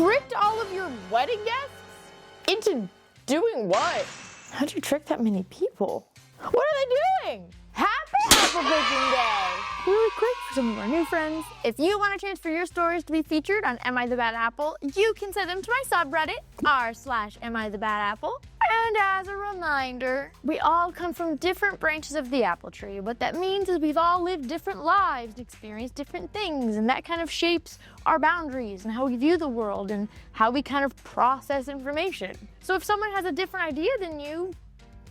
tricked all of your wedding guests into doing what? How'd you trick that many people? What are they doing? Happy Apple Picking Day! Really quick for some of our new friends, if you want a chance for your stories to be featured on Am I the Bad Apple, you can send them to my subreddit, r/Am I the Bad Apple. And as a reminder, we all come from different branches of the apple tree. What that means is we've all lived different lives and experienced different things, and that kind of shapes our boundaries and how we view the world and how we kind of process information. So if someone has a different idea than you,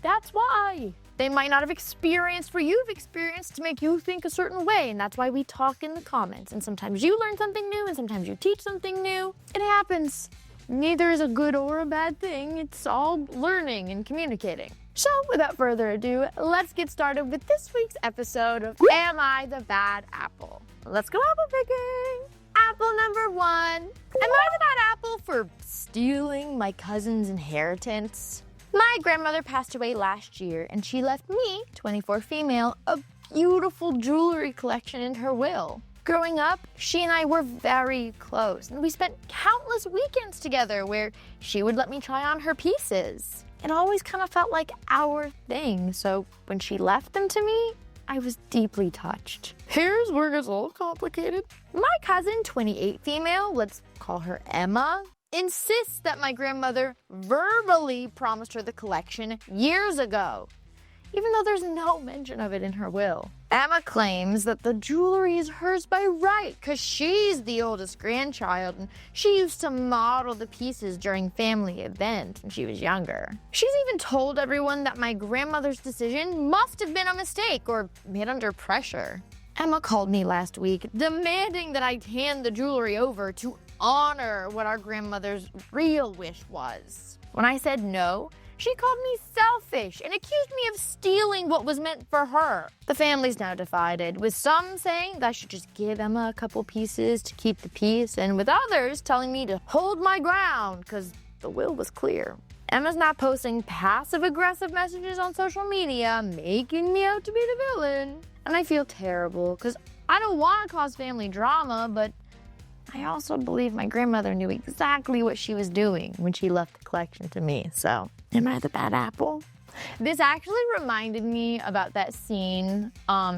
that's why. They might not have experienced what you've experienced to make you think a certain way, and that's why we talk in the comments. And sometimes you learn something new, and sometimes you teach something new. It happens. Neither is a good or a bad thing. It's all learning and communicating. So without further ado, let's get started with this week's episode of Am I the Bad Apple? Let's go apple picking. Apple number 1. Am I the bad apple for stealing my cousin's inheritance? My grandmother passed away last year, and she left me, 24 female, a beautiful jewelry collection in her will. Growing up, she and I were very close, and we spent countless weekends together where she would let me try on her pieces. It always kind of felt like our thing, so when she left them to me, I was deeply touched. Here's where it gets a little complicated. My cousin, 28 female, let's call her Emma, insists that my grandmother verbally promised her the collection years ago, even though there's no mention of it in her will. Emma claims that the jewelry is hers by right because she's the oldest grandchild and she used to model the pieces during family events when she was younger. She's even told everyone that my grandmother's decision must have been a mistake or made under pressure. Emma called me last week demanding that I hand the jewelry over to honor what our grandmother's real wish was. When I said no, she called me selfish and accused me of stealing what was meant for her. The family's now divided, with some saying that I should just give Emma a couple pieces to keep the peace, and with others telling me to hold my ground because the will was clear. Emma's not posting passive-aggressive messages on social media, making me out to be the villain. And I feel terrible because I don't want to cause family drama, but I also believe my grandmother knew exactly what she was doing when she left the collection to me. So, am I the bad apple? This actually reminded me about that scene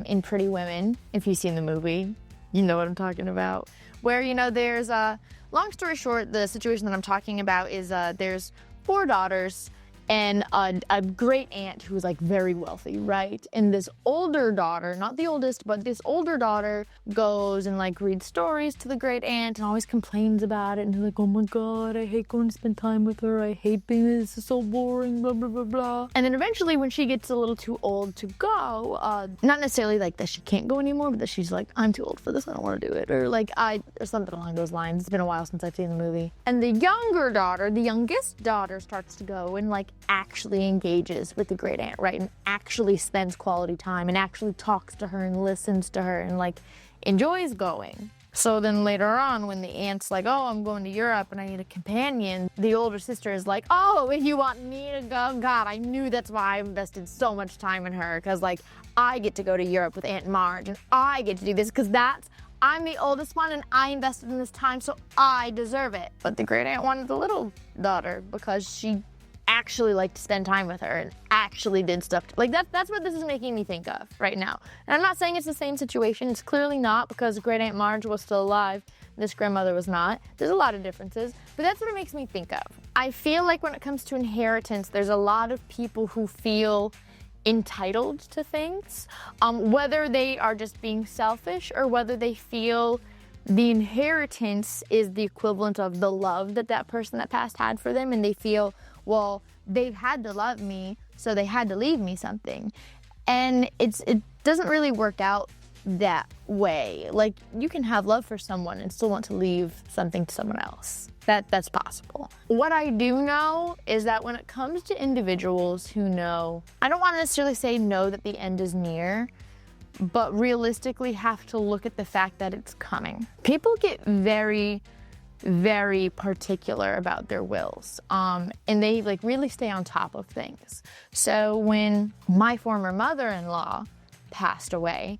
in Pretty Women. If you've seen the movie, you know what I'm talking about. Where, there's long story short, the situation that I'm talking about is there's 4 daughters and a great aunt who was like very wealthy, right? And this older daughter, not the oldest, but this older daughter goes and like reads stories to the great aunt and always complains about it. And they're like, oh my God, I hate going to spend time with her. I hate being, this is so boring, blah, blah, blah, blah. And then eventually when she gets a little too old to go, not necessarily like that she can't go anymore, but that she's like, I'm too old for this, I don't want to do it. Or like, or something along those lines. It's been a while since I've seen the movie. And the younger daughter, the youngest daughter starts to go and like actually engages with the great aunt, right? And actually spends quality time and actually talks to her and listens to her and like enjoys going. So then later on when the aunt's like, oh, I'm going to Europe and I need a companion, the older sister is like, oh, you want me to go? God, I knew that's why I invested so much time in her, because like I get to go to Europe with Aunt Marge and I get to do this because I'm the oldest one and I invested in this time, so I deserve it. But the great aunt wanted the little daughter because she actually liked to spend time with her and actually did stuff. Like that's what this is making me think of right now. And I'm not saying it's the same situation. It's clearly not, because great Aunt Marge was still alive. This grandmother was not. There's a lot of differences, but that's what it makes me think of. I feel like when it comes to inheritance, there's a lot of people who feel entitled to things, whether they are just being selfish or whether they feel the inheritance is the equivalent of the love that person that passed had for them, and they feel, well, they've had to love me, so they had to leave me something. And it doesn't really work out that way. Like, you can have love for someone and still want to leave something to someone else. That's possible. What I do know is that when it comes to individuals who know, I don't want to necessarily say know that the end is near, but realistically have to look at the fact that it's coming. People get very, very particular about their wills, and they like really stay on top of things. So when my former mother-in-law passed away,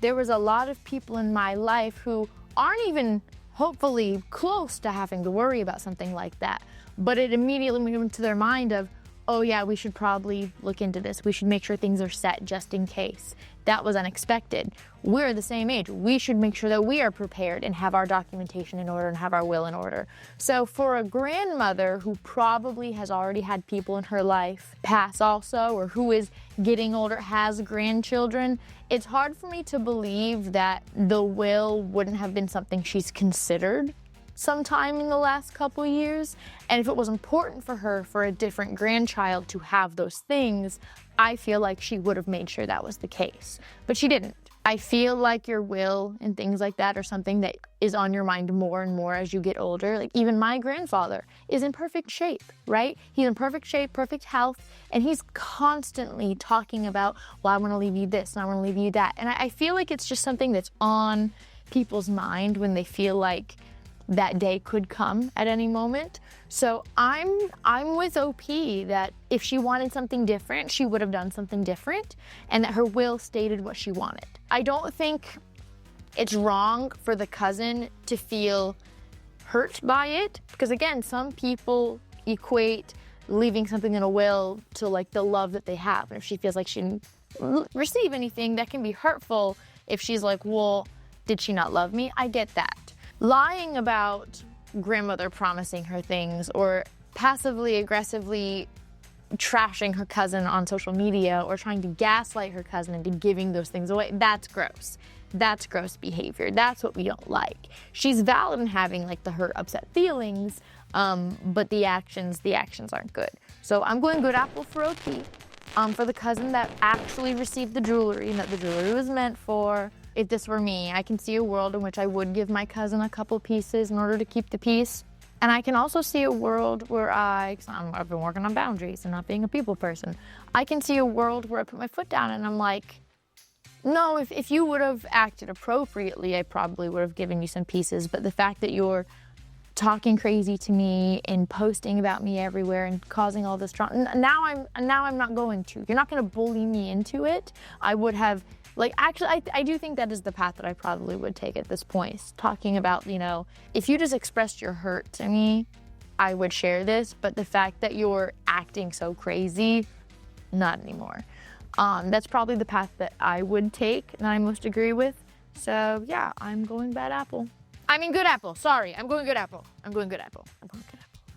there was a lot of people in my life who aren't even hopefully close to having to worry about something like that. But it immediately went into their mind of, oh yeah, we should probably look into this. We should make sure things are set just in case. That was unexpected. We're the same age. We should make sure that we are prepared and have our documentation in order and have our will in order. So for a grandmother who probably has already had people in her life pass also, or who is getting older, has grandchildren, it's hard for me to believe that the will wouldn't have been something she's considered sometime in the last couple years. And if it was important for her for a different grandchild to have those things, I feel like she would have made sure that was the case. But she didn't. I feel like your will and things like that are something that is on your mind more and more as you get older. Like even my grandfather is in perfect shape, right? He's in perfect shape, perfect health, and he's constantly talking about, well, I want to leave you this and I want to leave you that. And I feel like it's just something that's on people's mind when they feel like that day could come at any moment. So I'm with OP that if she wanted something different, she would have done something different, and that her will stated what she wanted. I don't think it's wrong for the cousin to feel hurt by it, because again, some people equate leaving something in a will to like the love that they have. And if she feels like she didn't receive anything, that can be hurtful if she's like, well, did she not love me? I get that. Lying about grandmother promising her things or passively aggressively trashing her cousin on social media or trying to gaslight her cousin into giving those things away, that's gross. That's gross behavior. That's what we don't like. She's valid in having like the hurt, upset feelings, but the actions aren't good. So I'm going good apple for OP. For the cousin that actually received the jewelry and that the jewelry was meant for. If this were me, I can see a world in which I would give my cousin a couple pieces in order to keep the peace. And I can also see a world where I've been working on boundaries and not being a people person. I can see a world where I put my foot down and I'm like, no, if you would have acted appropriately, I probably would have given you some pieces. But the fact that you're talking crazy to me and posting about me everywhere and causing all this drama, now I'm not going to. You're not going to bully me into it. I would have. Like, actually, I do think that is the path that I probably would take at this point. Talking about, if you just expressed your hurt to me, I would share this. But the fact that you're acting so crazy, not anymore. That's probably the path that I would take and I most agree with. So, yeah, I'm going bad apple. I mean, good apple. Sorry, I'm going good apple.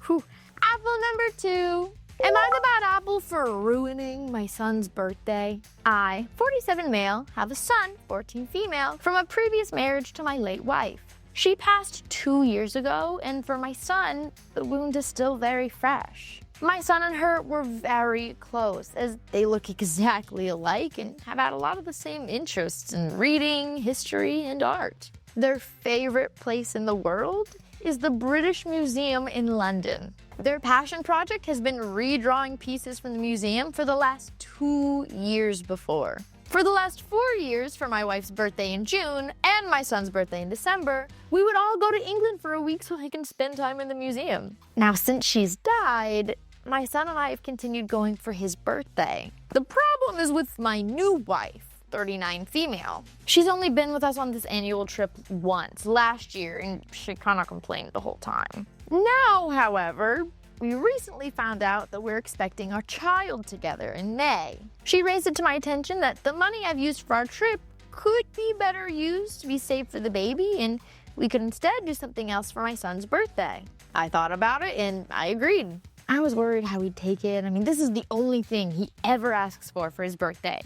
Whew. Apple number 2. Am I the bad apple for ruining my son's birthday? I, 47 male, have a son, 14 female, from a previous marriage to my late wife. She passed 2 years ago, and for my son, the wound is still very fresh. My son and her were very close, as they look exactly alike and have had a lot of the same interests in reading, history, and art. Their favorite place in the world is the British Museum in London. Their passion project has been redrawing pieces from the museum for the last 2 years before. For the last 4 years, for my wife's birthday in June and my son's birthday in December, we would all go to England for a week so he can spend time in the museum. Now, since she's died, my son and I have continued going for his birthday. The problem is with my new wife, 39 female. She's only been with us on this annual trip once, last year, and she kind of complained the whole time. Now, however, we recently found out that we're expecting our child together in May. She raised it to my attention that the money I've used for our trip could be better used to be saved for the baby, and we could instead do something else for my son's birthday. I thought about it and I agreed. I was worried how he'd take it. I mean, this is the only thing he ever asks for his birthday.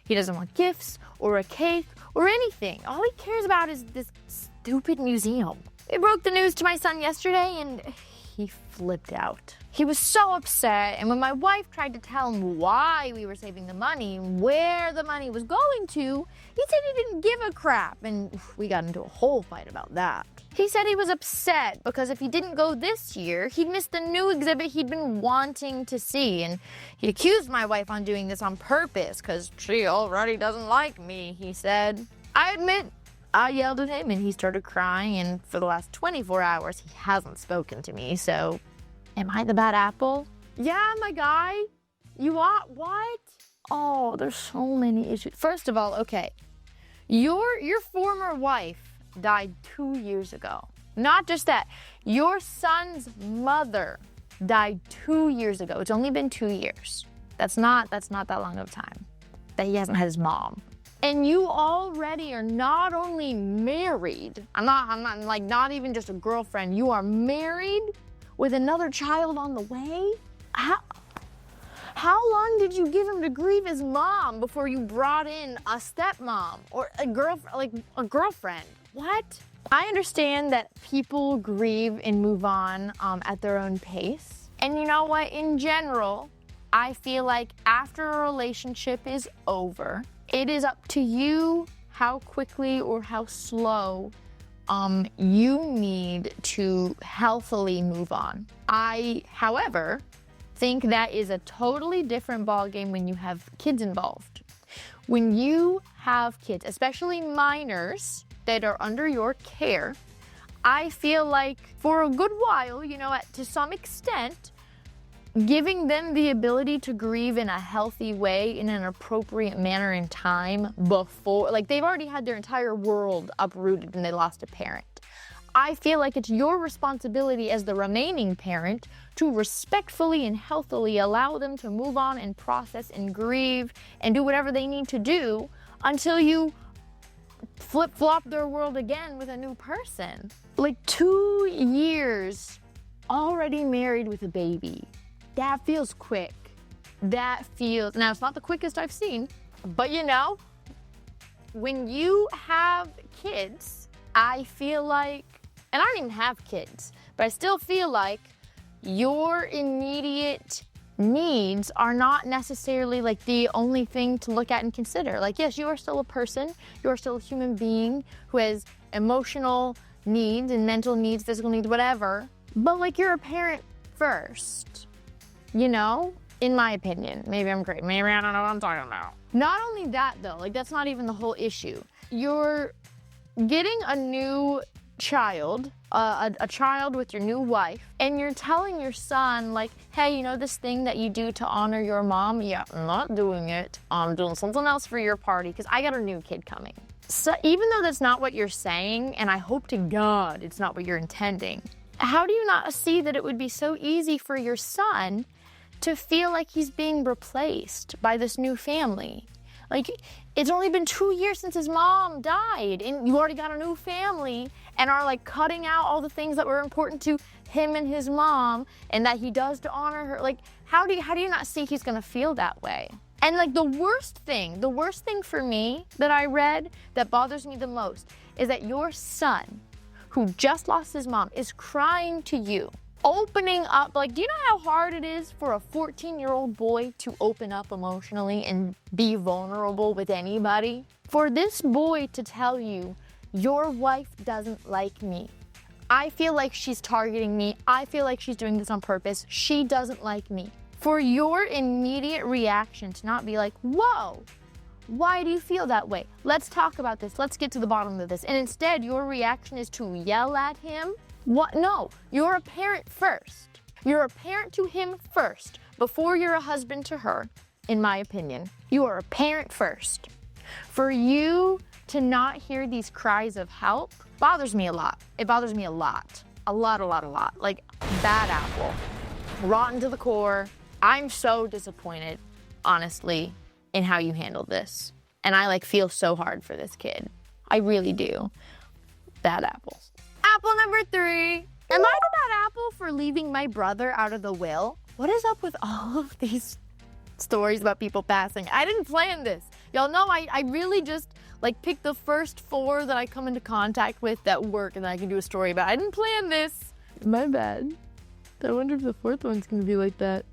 He doesn't want gifts or a cake or anything. All he cares about is this stupid museum. We broke the news to my son yesterday and he flipped out. He was so upset, and when my wife tried to tell him why we were saving the money and where the money was going to, he said he didn't give a crap, and we got into a whole fight about that. He said he was upset because if he didn't go this year, he'd miss the new exhibit he'd been wanting to see, and he accused my wife on doing this on purpose because she already doesn't like me, he said. I admit, I yelled at him and he started crying, and for the last 24 hours, he hasn't spoken to me, so am I the bad apple? Yeah, my guy. You are? What? Oh, there's so many issues. First of all, okay, your former wife died 2 years ago. Not just that, your son's mother died 2 years ago. It's only been 2 years. That's not that long of time that he hasn't had his mom. And you already are not only married, I'm not like not even just a girlfriend, you are married with another child on the way? How long did you give him to grieve his mom before you brought in a stepmom or a girlfriend? What? I understand that people grieve and move on at their own pace. And you know what? In general, I feel like after a relationship is over, it is up to you how quickly or how slow you need to healthily move on. I, however, think that is a totally different ballgame when you have kids involved. When you have kids, especially minors that are under your care, I feel like for a good while, you know, to some extent, giving them the ability to grieve in a healthy way, in an appropriate manner and time before, like they've already had their entire world uprooted and they lost a parent. I feel like it's your responsibility as the remaining parent to respectfully and healthily allow them to move on and process and grieve and do whatever they need to do until you flip-flop their world again with a new person. Like 2 years already married with a baby. That feels quick. Now it's not the quickest I've seen, but you know, when you have kids, I feel like, and I don't even have kids, but I still feel like your immediate needs are not necessarily like the only thing to look at and consider. Like, yes, you are still a person, you are still a human being who has emotional needs and mental needs, physical needs, whatever, but like you're a parent first, you know? In my opinion. Maybe I'm great, maybe I don't know what I'm talking about. Not only that though, like that's not even the whole issue. You're getting a new child, a child with your new wife, and you're telling your son like, hey, you know this thing that you do to honor your mom? Yeah, I'm not doing it. I'm doing something else for your party because I got a new kid coming. So even though that's not what you're saying, and I hope to God it's not what you're intending, how do you not see that it would be so easy for your son to feel like he's being replaced by this new family? Like, it's only been 2 years since his mom died, and you already got a new family and are like cutting out all the things that were important to him and his mom and that he does to honor her. Like, how do you not see he's gonna feel that way? And like the worst thing for me that I read that bothers me the most is that your son, who just lost his mom, is crying to you, opening up. Like, do you know how hard it is for a 14-year-old boy to open up emotionally and be vulnerable with anybody? For this boy to tell you, your wife doesn't like me. I feel like she's targeting me. I feel like she's doing this on purpose. She doesn't like me. For your immediate reaction to not be like, whoa, why do you feel that way? Let's talk about this. Let's get to the bottom of this. And instead, your reaction is to yell at him. What? No, you're a parent first. You're a parent to him first before you're a husband to her, in my opinion. You are a parent first. For you to not hear these cries of help bothers me a lot. It bothers me a lot. A lot. Like, bad apple. Rotten to the core. I'm so disappointed, honestly, in how you handled this. And I like feel so hard for this kid. I really do. Bad apple. Apple number 3. Am I the bad apple for leaving my brother out of the will? What is up with all of these stories about people passing? I didn't plan this. Y'all know I really just like pick the first 4 that I come into contact with that work and then I can do a story about. I didn't plan this. My bad. I wonder if the 4th one's gonna be like that.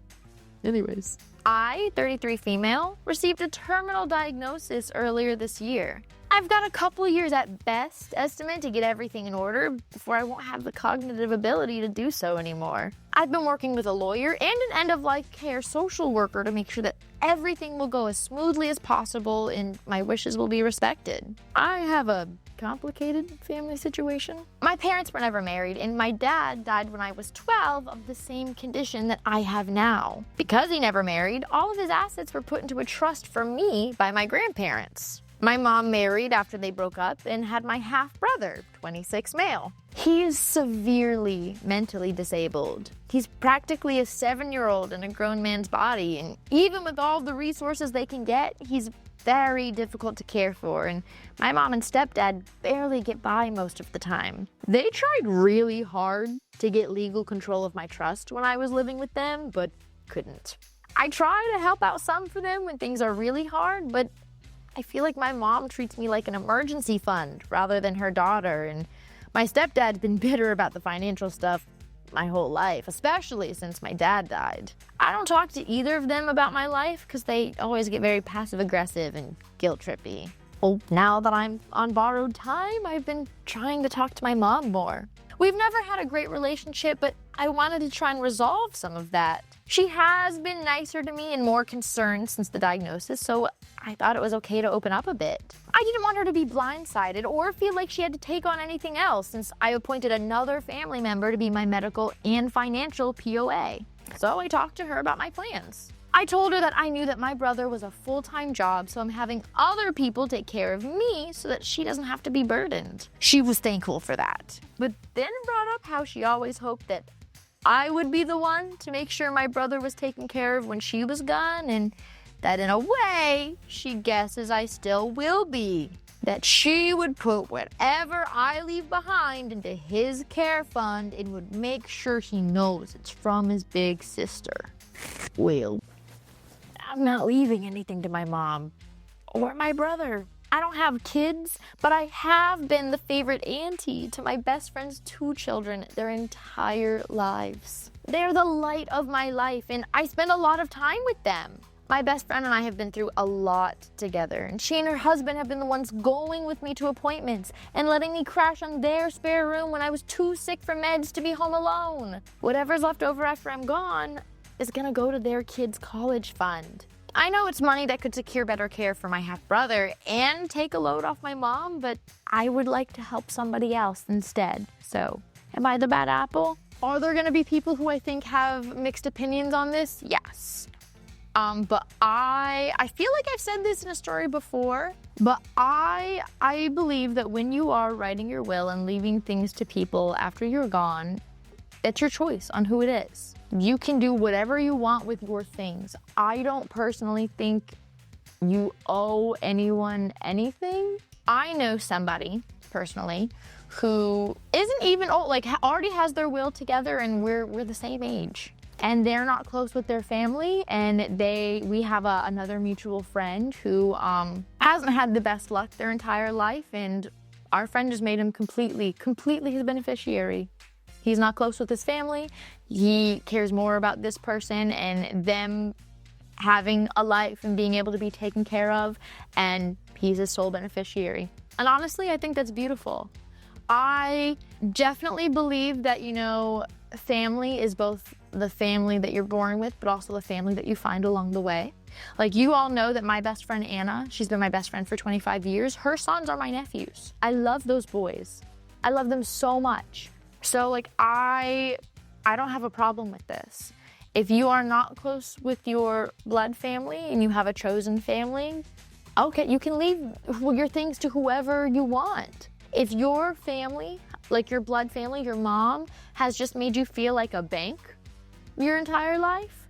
Anyways. I, 33 female, received a terminal diagnosis earlier this year. I've got a couple years at best estimate to get everything in order before I won't have the cognitive ability to do so anymore. I've been working with a lawyer and an end-of-life care social worker to make sure that everything will go as smoothly as possible and my wishes will be respected. I have a complicated family situation. My parents were never married, and my dad died when I was 12 of the same condition that I have now. Because he never married, all of his assets were put into a trust for me by my grandparents. My mom married after they broke up and had my half-brother, 26 male. He is severely mentally disabled. He's practically a 7-year-old in a grown man's body, and even with all the resources they can get, he's very difficult to care for, and my mom and stepdad barely get by most of the time. They tried really hard to get legal control of my trust when I was living with them, but couldn't. I try to help out some for them when things are really hard, but I feel like my mom treats me like an emergency fund rather than her daughter, and my stepdad's been bitter about the financial stuff my whole life, especially since my dad died. I don't talk to either of them about my life because they always get very passive-aggressive and guilt-trippy. Well, now that I'm on borrowed time, I've been trying to talk to my mom more. We've never had a great relationship, but I wanted to try and resolve some of that. She has been nicer to me and more concerned since the diagnosis, so I thought it was okay to open up a bit. I didn't want her to be blindsided or feel like she had to take on anything else since I appointed another family member to be my medical and financial POA. So I talked to her about my plans. I told her that I knew that my brother was a full-time job, so I'm having other people take care of me so that she doesn't have to be burdened. She was thankful for that, but then brought up how she always hoped that I would be the one to make sure my brother was taken care of when she was gone, and that in a way, she guesses I still will be. That she would put whatever I leave behind into his care fund and would make sure he knows it's from his big sister. Well, I'm not leaving anything to my mom or my brother. I don't have kids, but I have been the favorite auntie to my best friend's 2 children their entire lives. They're the light of my life, and I spend a lot of time with them. My best friend and I have been through a lot together, and she and her husband have been the ones going with me to appointments and letting me crash on their spare room when I was too sick for meds to be home alone. Whatever's left over after I'm gone is gonna go to their kids' college fund. I know it's money that could secure better care for my half-brother and take a load off my mom, but I would like to help somebody else instead. So, am I the bad apple? Are there gonna be people who I think have mixed opinions on this? Yes. But I feel like I've said this in a story before, but I believe that when you are writing your will and leaving things to people after you're gone, it's your choice on who it is. You can do whatever you want with your things. I don't personally think you owe anyone anything. I know somebody, personally, who isn't even old, like already has their will together, and we're the same age. And they're not close with their family, and we have another mutual friend who hasn't had the best luck their entire life, and our friend just made him completely his beneficiary. He's not close with his family. He cares more about this person and them having a life and being able to be taken care of, and he's his sole beneficiary. And honestly, I think that's beautiful. I definitely believe that, family is both the family that you're born with, but also the family that you find along the way. Like, you all know that my best friend Anna, she's been my best friend for 25 years. Her sons are my nephews. I love those boys. I love them so much. So, I don't have a problem with this. If you are not close with your blood family and you have a chosen family, okay, you can leave your things to whoever you want. If your family, like your blood family, your mom, has just made you feel like a bank your entire life,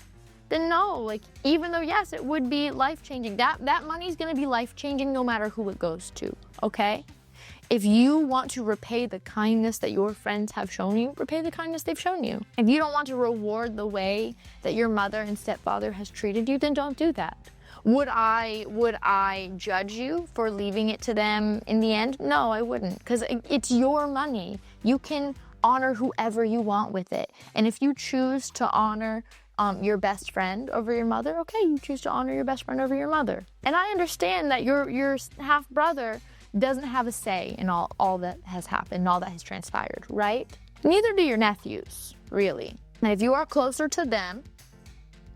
then no, even though, yes, it would be life-changing, that money's gonna be life-changing no matter who it goes to, okay? If you want to repay the kindness that your friends have shown you, repay the kindness they've shown you. If you don't want to reward the way that your mother and stepfather has treated you, then don't do that. Would I judge you for leaving it to them in the end? No, I wouldn't, because it's your money. You can honor whoever you want with it. And if you choose to honor your best friend over your mother, okay, you choose to honor your best friend over your mother. And I understand that your half-brother doesn't have a say in all that has happened, all that has transpired, right? Neither do your nephews, really. Now, if you are closer to them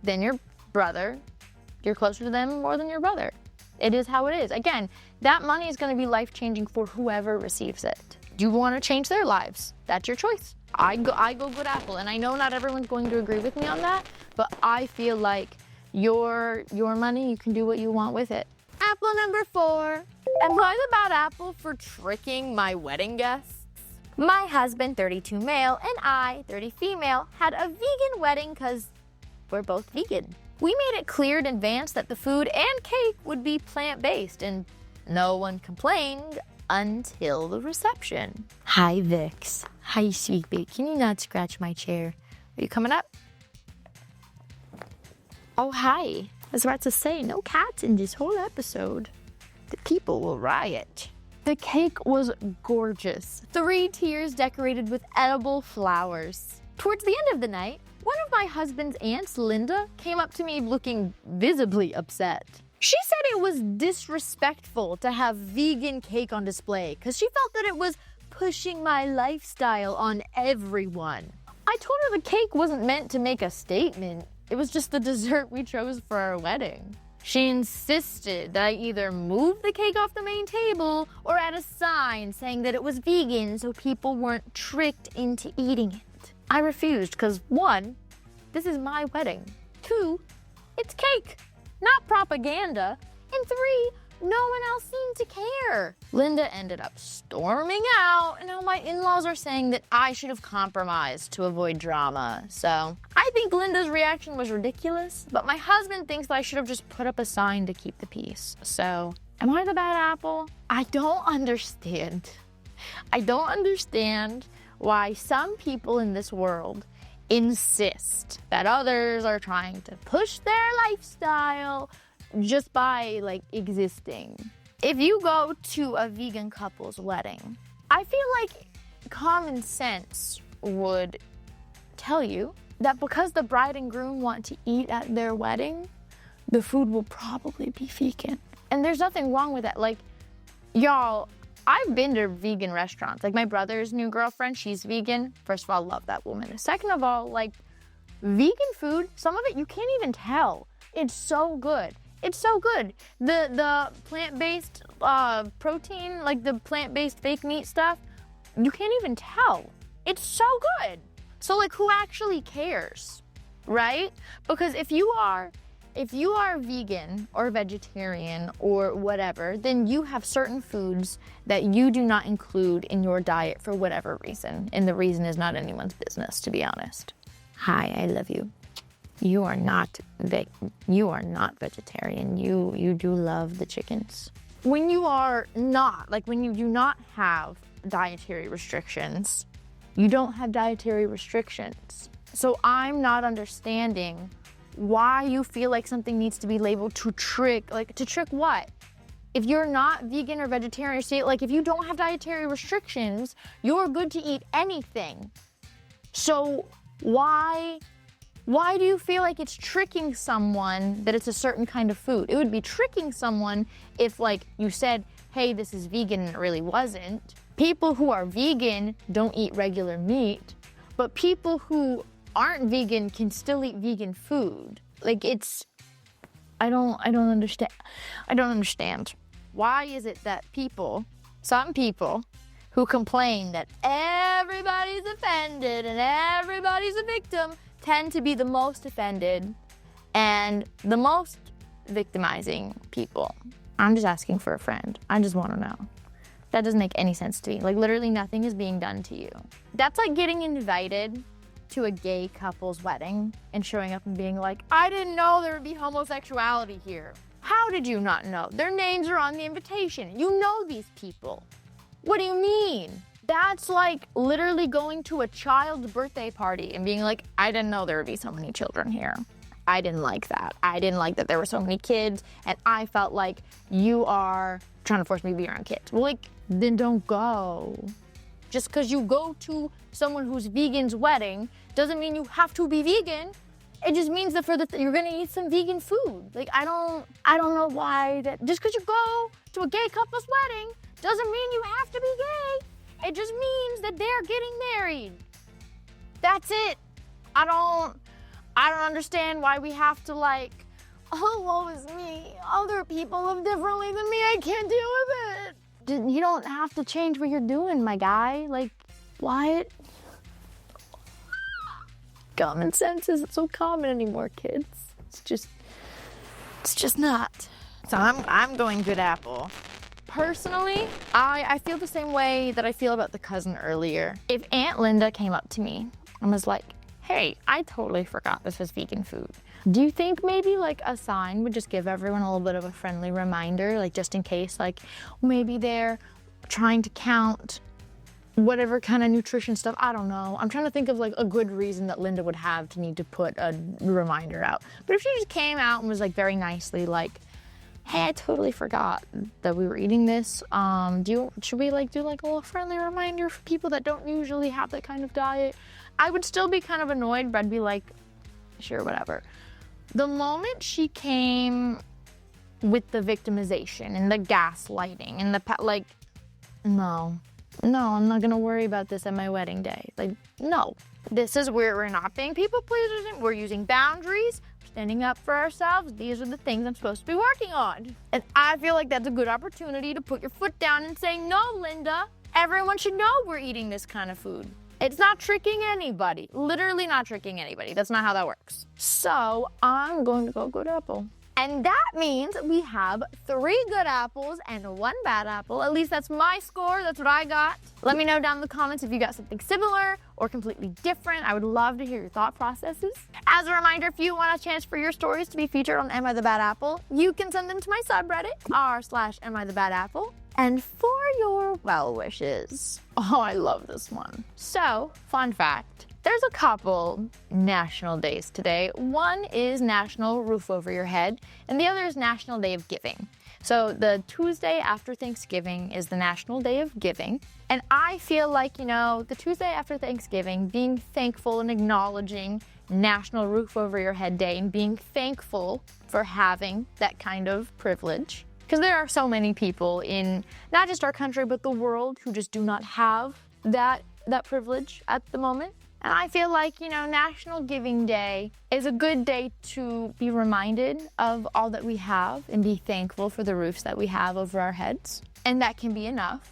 than your brother, you're closer to them more than your brother. It is how it is. Again, that money is going to be life-changing for whoever receives it. Do you want to change their lives? That's your choice. I go good apple, and I know not everyone's going to agree with me on that, but I feel like your money, you can do what you want with it. apple number 4. Am I the bad apple for tricking my wedding guests? My husband, 32 male, and I, 30 female, had a vegan wedding because we're both vegan. We made it clear in advance that the food and cake would be plant-based, and no one complained until the reception. Hi, Vix. Hi, sweet babe. Can you not scratch my chair? Are you coming up? Oh, hi. I was about to say, no cats in this whole episode. The people will riot. The cake was gorgeous. 3 tiers decorated with edible flowers. Towards the end of the night, one of my husband's aunts, Linda, came up to me looking visibly upset. She said it was disrespectful to have vegan cake on display because she felt that it was pushing my lifestyle on everyone. I told her the cake wasn't meant to make a statement. It was just the dessert we chose for our wedding. She insisted that I either move the cake off the main table or add a sign saying that it was vegan so people weren't tricked into eating it. I refused because 1, this is my wedding. 2, it's cake, not propaganda. And 3, no one else seemed to care. Linda ended up storming out, and now my in-laws are saying that I should have compromised to avoid drama. So I think Linda's reaction was ridiculous, but my husband thinks that I should have just put up a sign to keep the peace. So am I the bad apple? I don't understand. I don't understand why some people in this world insist that others are trying to push their lifestyle just by existing. If you go to a vegan couple's wedding, I feel like common sense would tell you that because the bride and groom want to eat at their wedding, the food will probably be vegan. And there's nothing wrong with that. Y'all, I've been to vegan restaurants. My brother's new girlfriend, she's vegan. First of all, love that woman. Second of all, vegan food, some of it you can't even tell. It's so good. It's so good. The plant-based protein, the plant-based fake meat stuff, you can't even tell. It's so good. So who actually cares, right? Because if you are vegan or vegetarian or whatever, then you have certain foods that you do not include in your diet for whatever reason. And the reason is not anyone's business, to be honest. Hi, I love you. You are not vegetarian. You do love the chickens. When you are not, when you do not have dietary restrictions, you don't have dietary restrictions. So I'm not understanding why you feel like something needs to be labeled to trick, to trick what? If you're not vegan or vegetarian, if you don't have dietary restrictions, you're good to eat anything. So why do you feel like it's tricking someone that it's a certain kind of food? It would be tricking someone if you said, hey, this is vegan and it really wasn't. People who are vegan don't eat regular meat, but people who aren't vegan can still eat vegan food. I don't understand. I don't understand. Why is it that some people who complain that everybody's offended and everybody's a victim tend to be the most offended and the most victimizing people? I'm just asking for a friend. I just want to know. That doesn't make any sense to me. Literally nothing is being done to you. That's like getting invited to a gay couple's wedding and showing up and being like, I didn't know there would be homosexuality here. How did you not know? Their names are on the invitation. You know these people. What do you mean? That's like literally going to a child's birthday party and being like, I didn't know there would be so many children here. I didn't like that. I didn't like that there were so many kids, and I felt like you are trying to force me to be around kids. Well, then don't go. Just because you go to someone who's vegan's wedding doesn't mean you have to be vegan. It just means that you're gonna eat some vegan food. I don't know why that. Just because you go to a gay couple's wedding doesn't mean you have to be gay. It just means that they're getting married. That's it. I don't understand why we have to oh, woe is me. Other people live differently than me. I can't deal with it. You don't have to change what you're doing, my guy. What? Common sense isn't so common anymore, kids. It's just not. So I'm going good apple. Personally, I feel the same way that I feel about the cousin earlier. If Aunt Linda came up to me and was like, hey, I totally forgot this was vegan food. Do you think maybe like a sign would just give everyone a little bit of a friendly reminder, like just in case, like maybe they're trying to count whatever kind of nutrition stuff, I don't know. I'm trying to think of like a good reason that Linda would have to need to put a reminder out. But if she just came out and was like very nicely like, hey, I totally forgot that we were eating this. Should we like do like a little friendly reminder for people that don't usually have that kind of diet? I would still be kind of annoyed, but I'd be like, sure, whatever. The moment she came with the victimization and the gaslighting and no, I'm not gonna worry about this at my wedding day. Like, no. This is where we're not being people pleasers, we're using boundaries, standing up for ourselves. These are the things I'm supposed to be working on. And I feel like that's a good opportunity to put your foot down and say, no, Linda, everyone should know we're eating this kind of food. It's not tricking anybody, literally not tricking anybody. That's not how that works. So I'm going to go good apple. And that means we have 3 good apples and 1 bad apple. At least that's my score. That's what I got. Let me know down in the comments if you got something similar or completely different. I would love to hear your thought processes. As a reminder, if you want a chance for your stories to be featured on Am I the Bad Apple, you can send them to my subreddit, r/Am I the Bad Apple. And for your well wishes. Oh, I love this one. So, fun fact. There's a couple national days today. One is National Roof Over Your Head, and the other is National Day of Giving. So the Tuesday after Thanksgiving is the National Day of Giving. And I feel like, the Tuesday after Thanksgiving, being thankful and acknowledging National Roof Over Your Head Day and being thankful for having that kind of privilege. Because there are so many people in not just our country, but the world who just do not have that privilege at the moment. And I feel like, National Giving Day is a good day to be reminded of all that we have and be thankful for the roofs that we have over our heads. And that can be enough.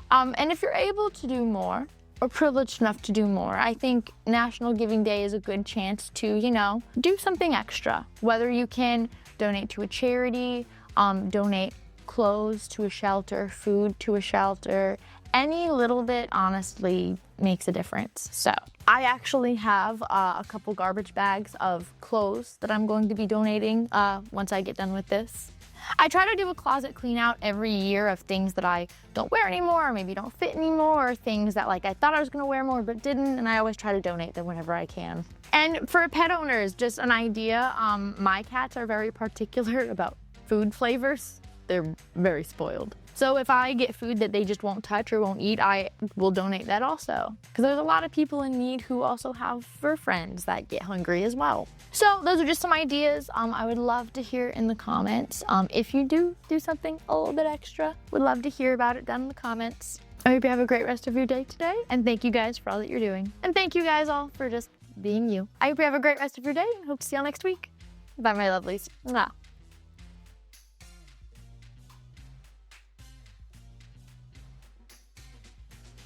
And if you're able to do more or privileged enough to do more, I think National Giving Day is a good chance to, do something extra. Whether you can donate to a charity, donate clothes to a shelter, food to a shelter, any little bit honestly makes a difference. So I actually have a couple garbage bags of clothes that I'm going to be donating once I get done with this. I try to do a closet clean out every year of things that I don't wear anymore, or maybe don't fit anymore, or things that I thought I was gonna wear more but didn't, and I always try to donate them whenever I can. And for pet owners, just an idea, my cats are very particular about food flavors. They're very spoiled. So if I get food that they just won't touch or won't eat, I will donate that also. Because there's a lot of people in need who also have fur friends that get hungry as well. So those are just some ideas I would love to hear in the comments. If you do something a little bit extra, would love to hear about it down in the comments. I hope you have a great rest of your day today. And thank you guys for all that you're doing. And thank you guys all for just being you. I hope you have a great rest of your day and hope to see y'all next week. Bye, my lovelies. Mwah.